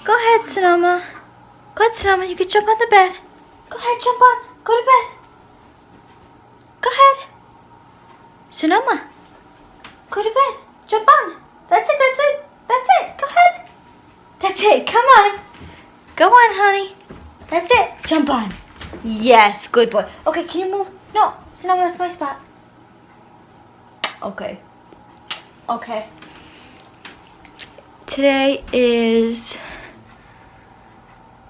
Go ahead, Sonoma. Go ahead, Sonoma. You can jump on the bed. Go ahead, jump on. Go to bed. Go ahead. Sonoma. Go to bed. Jump on. That's it, that's it. That's it. Go ahead. That's it. Come on. Go on, honey. That's it. Jump on. Yes, good boy. Okay, can you move? No, Sonoma, that's my spot. Okay. Okay. Today is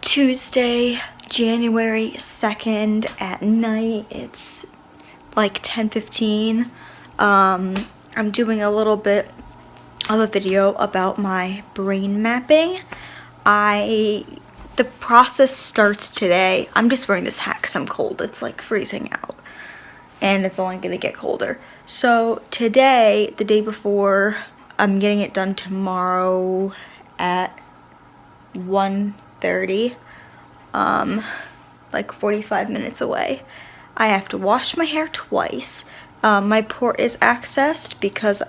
Tuesday, January 2nd at night. It's like 10:15. I'm doing a little bit of a video about my brain mapping. The process starts today. I'm just wearing this hat because I'm cold. It's like freezing out. And it's only gonna get colder. So today, the day before, I'm getting it done tomorrow at 1:30, like 45 minutes away. I have to wash my hair twice. My port is accessed because,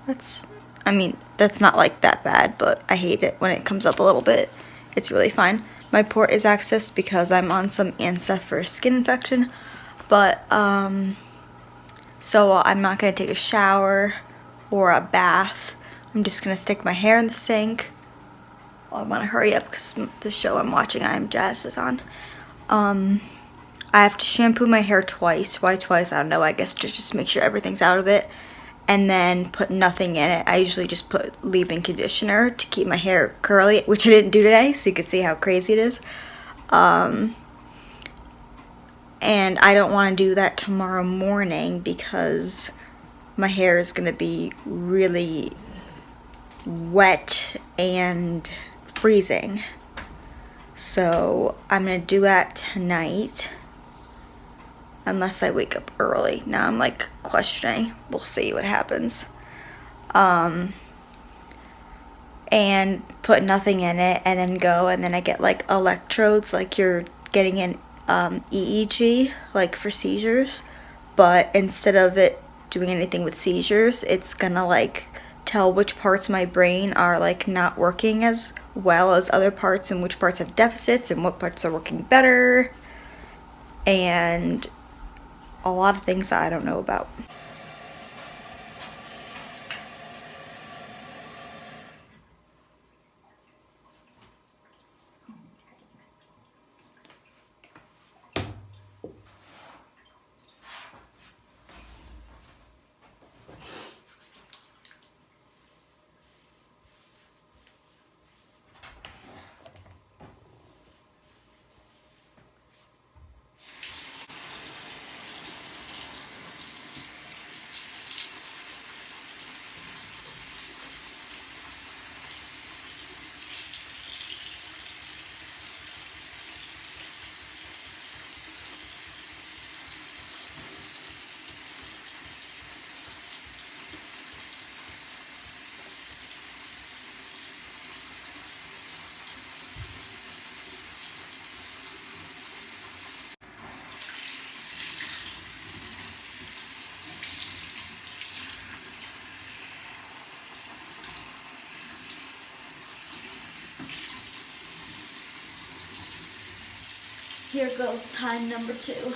that's not like that bad, but I hate it when it comes up a little bit. It's really fine. My port is accessed because I'm on some ANSA for a skin infection, but, so I'm not gonna take a shower or a bath. I'm just gonna stick my hair in the sink. Well, I wanna hurry up because the show I'm watching, I Am Jazz, is on. I have to shampoo my hair twice. Why twice? I don't know. I guess just make sure everything's out of it. And then put nothing in it. I usually just put leave-in conditioner to keep my hair curly, which I didn't do today, so you can see how crazy it is. And I don't want to do that tomorrow morning because my hair is going to be really wet and freezing. So I'm going to do that tonight. Unless I wake up early. Now I'm like questioning. We'll see what happens. And put nothing in it and then go, and then I get like electrodes like you're getting an EEG, like for seizures. But instead of it doing anything with seizures, it's gonna like tell which parts of my brain are like not working as well as other parts, and which parts have deficits and what parts are working better. And a lot of things that I don't know about. Here goes time number 2.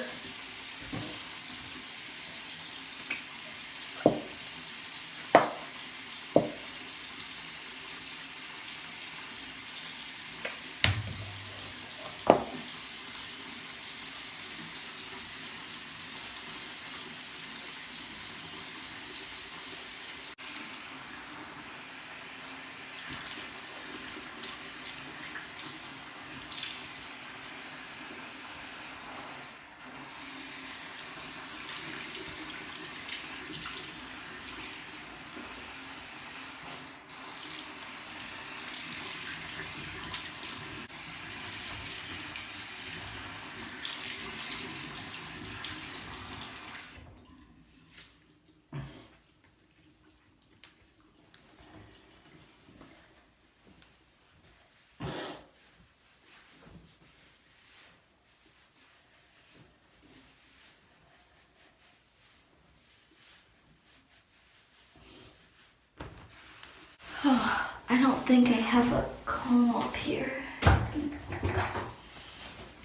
I don't think I have a comb up here.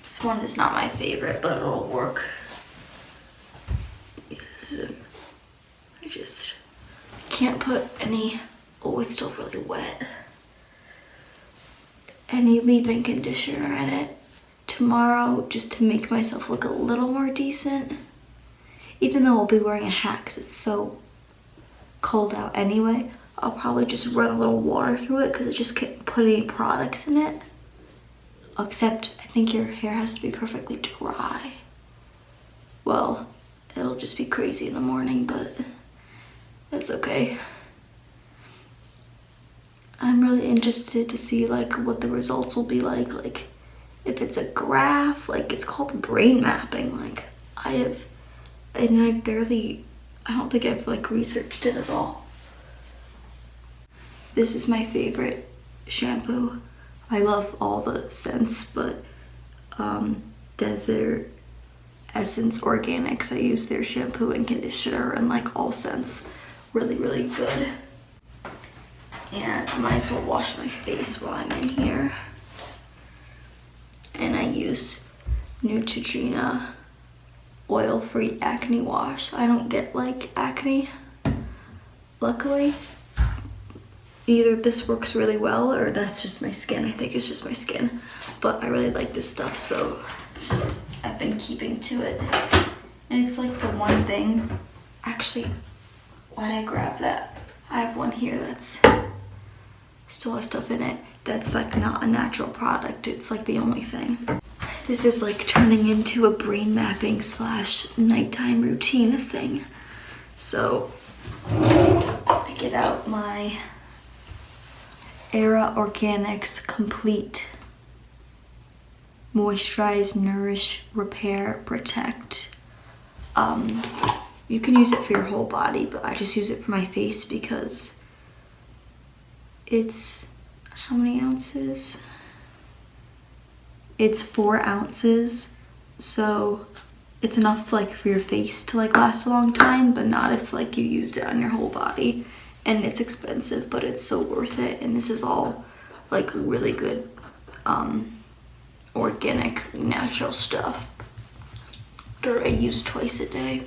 This one is not my favorite, but it'll work. I just can't put any, oh, it's still really wet, any leave-in conditioner in it tomorrow, just to make myself look a little more decent. Even though I'll be wearing a hat because it's so cold out anyway, I'll probably just run a little water through it because I just can't put any products in it. Except I think your hair has to be perfectly dry. Well, it'll just be crazy in the morning, but that's okay. I'm really interested to see like what the results will be like if it's a graph, like it's called brain mapping. Like I don't think I've like researched it at all. This is my favorite shampoo. I love all the scents, but Desert Essence Organics, I use their shampoo and conditioner and like all scents. Really, really good. And I might as well wash my face while I'm in here. And I use Neutrogena oil-free acne wash. I don't get like acne, luckily. Either this works really well or that's just my skin. I think it's just my skin, but I really like this stuff, so I've been keeping to it. And it's like the one thing, actually, why did I grab that? I have one here that's still has stuff in it that's like not a natural product. It's like the only thing. This is like turning into a brain mapping / nighttime routine thing. So I get out my Era Organics Complete Moisturize, Nourish, Repair, Protect. You can use it for your whole body, but I just use it for my face because it's, how many ounces? It's 4 ounces, so it's enough like for your face to like last a long time, but not if like you used it on your whole body. And it's expensive, but it's so worth it. And this is all like really good organic, natural stuff that I use twice a day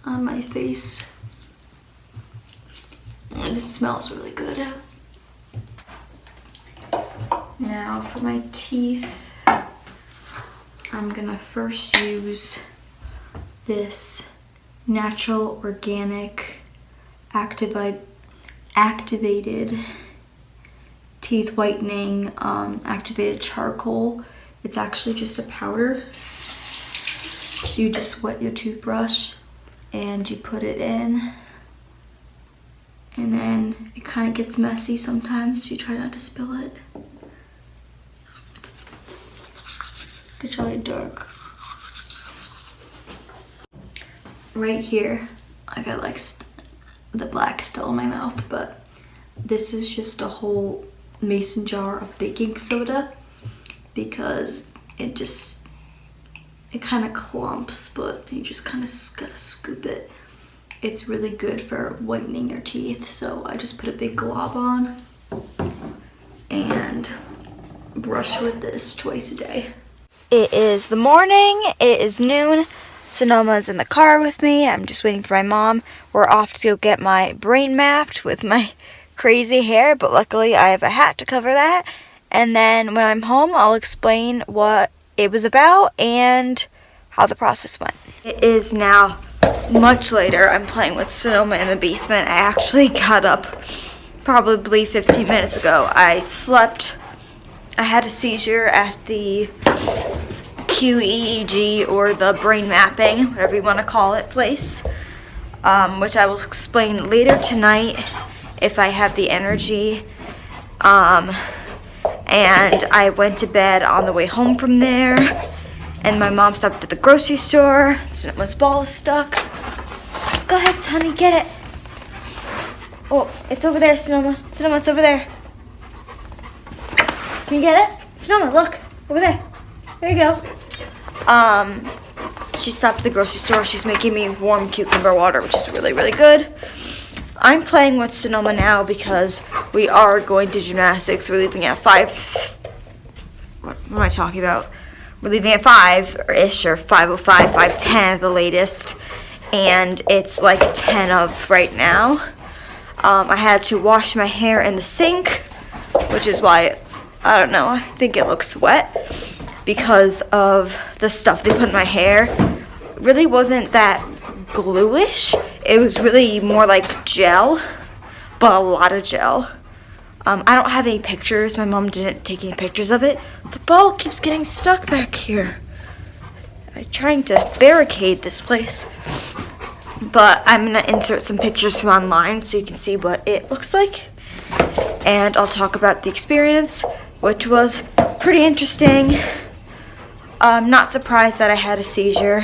on my face. And it smells really good. Now for my teeth, I'm gonna first use this natural organic activated teeth whitening activated charcoal. It's actually just a powder. So you just wet your toothbrush and you put it in, and then it kind of gets messy sometimes, so you try not to spill it. It's really dark. Right here, I got like the black still in my mouth, but this is just a whole mason jar of baking soda because it kind of clumps, but you just kind of gotta scoop it. It's really good for whitening your teeth, so I just put a big glob on and brush with this twice a day. It is the morning, it is noon. Sonoma's in the car with me. I'm just waiting for my mom. We're off to go get my brain mapped with my crazy hair, but luckily I have a hat to cover that. And then when I'm home, I'll explain what it was about and how the process went. It is now much later. I'm playing with Sonoma in the basement. I actually got up probably 15 minutes ago. I slept. I had a seizure at the qEEG, or the brain mapping, whatever you want to call it, place, which I will explain later tonight if I have the energy. And I went to bed on the way home from there, and my mom stopped at the grocery store. Sonoma's ball is stuck. Go ahead, honey, get it. Oh, it's over there, Sonoma. Sonoma, it's over there. Can you get it? Sonoma, look, over there. There you go. She stopped at the grocery store. She's making me warm cucumber water, which is really, really good. I'm playing with Sonoma now because we are going to gymnastics. We're leaving at 5. What am I talking about? We're leaving at 5-ish, or 5:05, 5:10 at the latest. And it's like 10 of right now. I had to wash my hair in the sink, which is why, I don't know, I think it looks wet because of the stuff they put in my hair. It really wasn't that gluish. It was really more like gel, but a lot of gel. I don't have any pictures. My mom didn't take any pictures of it. The ball keeps getting stuck back here. I'm trying to barricade this place. But I'm going to insert some pictures from online so you can see what it looks like. And I'll talk about the experience, which was pretty interesting. I'm not surprised that I had a seizure.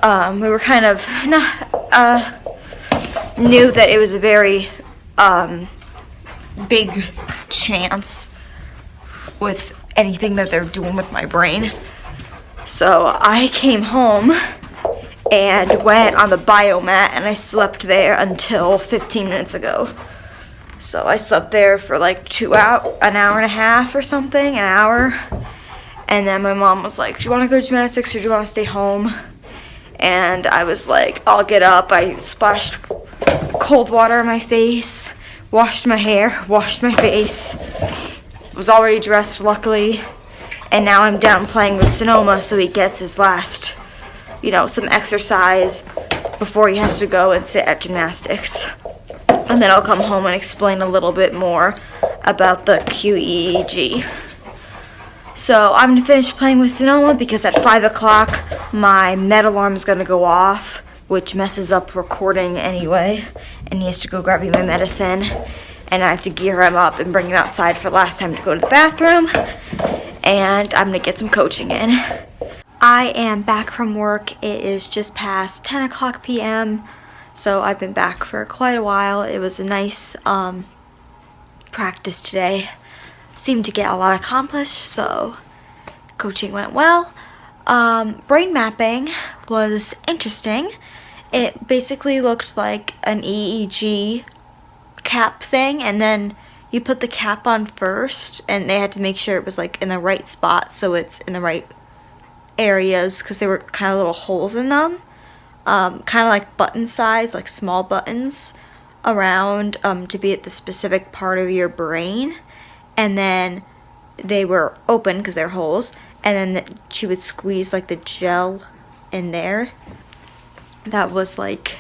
We were kind of knew that it was a very big chance with anything that they're doing with my brain. So I came home and went on the biomat, and I slept there until 15 minutes ago. So I slept there for like an hour and a half or something, an hour. And then my mom was like, do you want to go to gymnastics or do you want to stay home? And I was like, I'll get up. I splashed cold water on my face, washed my hair, washed my face. Was already dressed, luckily. And now I'm down playing with Sonoma so he gets his last, some exercise before he has to go and sit at gymnastics. And then I'll come home and explain a little bit more about the qEEG. So I'm going to finish playing with Sonoma because at 5 o'clock my med alarm is going to go off, which messes up recording anyway. And he has to go grab me my medicine. And I have to gear him up and bring him outside for the last time to go to the bathroom. And I'm going to get some coaching in. I am back from work. It is just past 10 o'clock p.m. So I've been back for quite a while. It was a nice practice today. Seemed to get a lot accomplished, so coaching went well. Brain mapping was interesting. It basically looked like an EEG cap thing, and then you put the cap on first, and they had to make sure it was like in the right spot, so it's in the right areas, because there were kind of little holes in them, kind of like button size, like small buttons around to be at the specific part of your brain. And then they were open because they're holes, and then she would squeeze like the gel in there. That was like,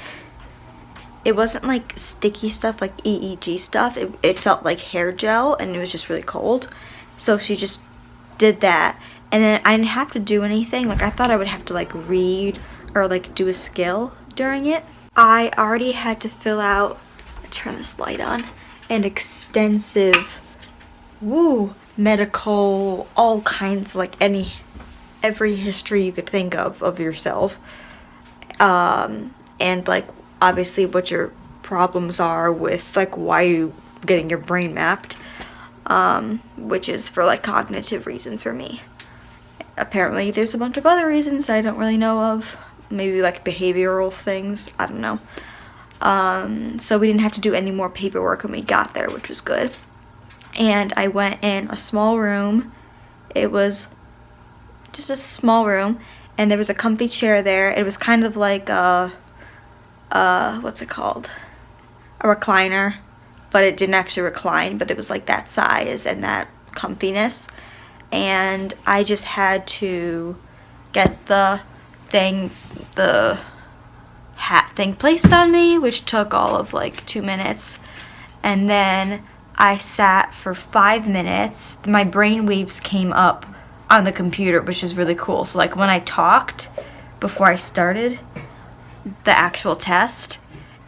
it wasn't like sticky stuff like EEG stuff. It felt like hair gel, and it was just really cold. So she just did that, and then I didn't have to do anything. Like, I thought I would have to like read or like do a skill during it. I already had to fill out, turn this light on, an extensive medical, all kinds, like every history you could think of yourself, and like obviously what your problems are with like why you getting your brain mapped, which is for like cognitive reasons for me. Apparently there's a bunch of other reasons that I don't really know of, maybe like behavioral things, I don't know. So we didn't have to do any more paperwork when we got there, which was good. And I went in a small room. It was just a small room, and there was a comfy chair there. It was kind of like what's it called? A recliner, but it didn't actually recline, but it was like that size and that comfiness. And I just had to get the hat thing placed on me, which took all of like 2 minutes. And then I sat for 5 minutes. My brain waves came up on the computer, which is really cool. So like when I talked before I started the actual test,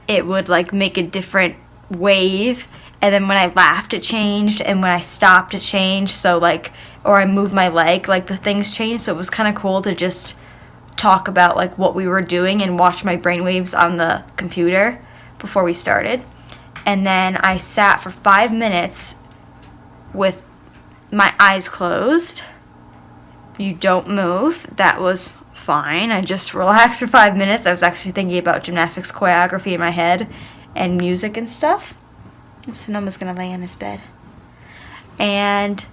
it would like make a different wave, and then when I laughed it changed, and when I stopped it changed. So like, or I moved my leg, like the things changed. So it was kind of cool to just talk about like what we were doing and watch my brain waves on the computer before we started. And then I sat for 5 minutes with my eyes closed. You don't move. That was fine. I just relaxed for 5 minutes. I was actually thinking about gymnastics choreography in my head, and music and stuff. Sonoma's gonna lay in his bed. And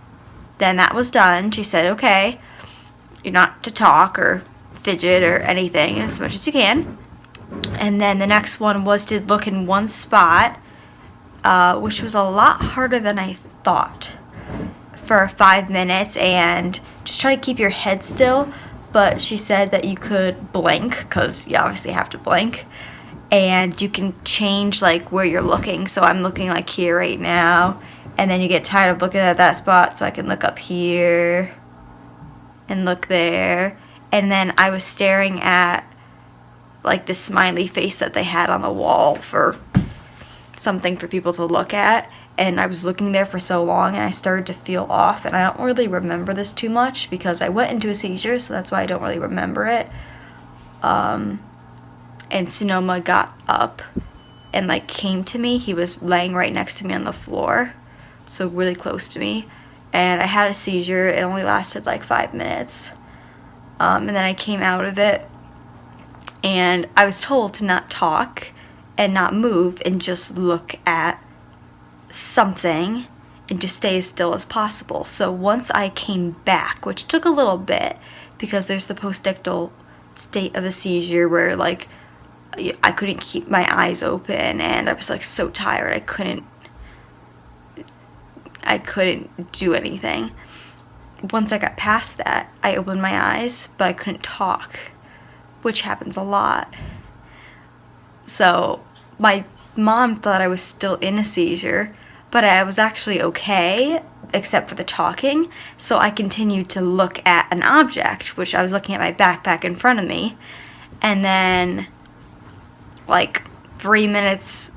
then that was done. She said, okay, you're not to talk or fidget or anything as much as you can. And then the next one was to look in one spot, which was a lot harder than I thought, for 5 minutes, and just try to keep your head still. But she said that you could blink, because you obviously have to blink, and you can change like where you're looking. So I'm looking like here right now, and then you get tired of looking at that spot, so I can look up here and look there. And then I was staring at like this smiley face that they had on the wall for something for people to look at, and I was looking there for so long, and I started to feel off. And I don't really remember this too much because I went into a seizure, so that's why I don't really remember it. And Sonoma got up and like came to me. He was laying right next to me on the floor, so really close to me, and I had a seizure. It only lasted like 5 minutes, and then I came out of it, and I was told to not talk and not move and just look at something and just stay as still as possible. So once I came back, which took a little bit because there's the postictal state of a seizure where like I couldn't keep my eyes open, and I was like so tired I couldn't do anything. Once I got past that, I opened my eyes, but I couldn't talk, which happens a lot. So my mom thought I was still in a seizure, but I was actually okay, except for the talking. So I continued to look at an object, which I was looking at my backpack in front of me. And then like 3 minutes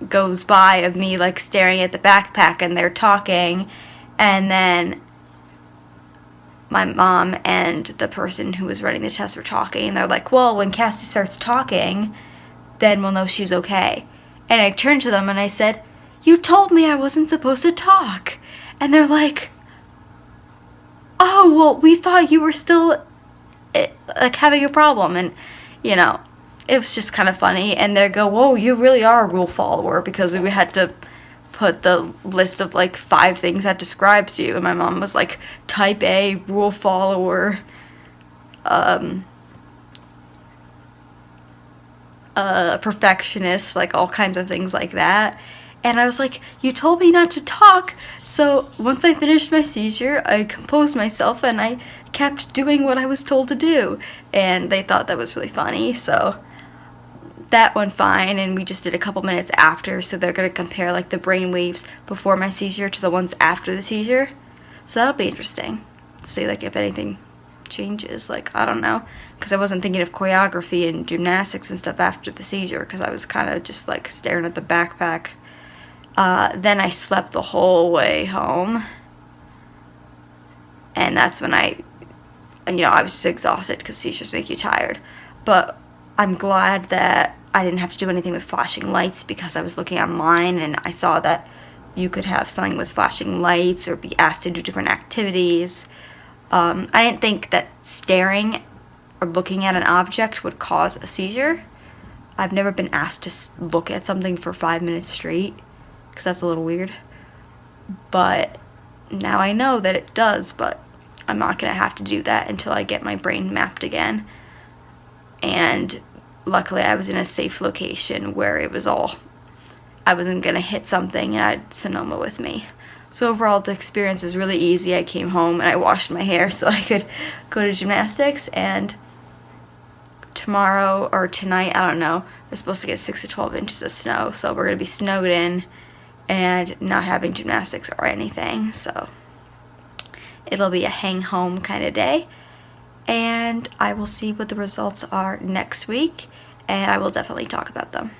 goes by of me like staring at the backpack, and they're talking. And then my mom and the person who was running the test were talking, and they're like, well, when Cassie starts talking, then we'll know she's okay. And I turned to them and I said, you told me I wasn't supposed to talk. And they're like, oh, well, we thought you were still like having a problem. And you know, it was just kind of funny. And they go, whoa, you really are a rule follower, because we had to put the list of like 5 things that describes you. And my mom was like, type A, rule follower, perfectionist, like all kinds of things like that. And I was like, you told me not to talk. So once I finished my seizure, I composed myself and I kept doing what I was told to do. And they thought that was really funny. So that went fine, and we just did a couple minutes after. So they're going to compare like the brain waves before my seizure to the ones after the seizure. So that'll be interesting. See like if anything changes, like I don't know, because I wasn't thinking of choreography and gymnastics and stuff after the seizure, because I was kind of just like staring at the backpack. Then I slept the whole way home, and that's when I was just exhausted, because seizures make you tired. But I'm glad that I didn't have to do anything with flashing lights, because I was looking online and I saw that you could have something with flashing lights or be asked to do different activities. I didn't think that staring or looking at an object would cause a seizure. I've never been asked to look at something for 5 minutes straight, because that's a little weird. But now I know that it does, but I'm not going to have to do that until I get my brain mapped again. And luckily I was in a safe location where it was I wasn't going to hit something, and I had Sonoma with me. So overall, the experience was really easy. I came home and I washed my hair so I could go to gymnastics, and tomorrow or tonight, I don't know, we're supposed to get 6 to 12 inches of snow, so we're going to be snowed in and not having gymnastics or anything. So it'll be a hang home kind of day, and I will see what the results are next week, and I will definitely talk about them.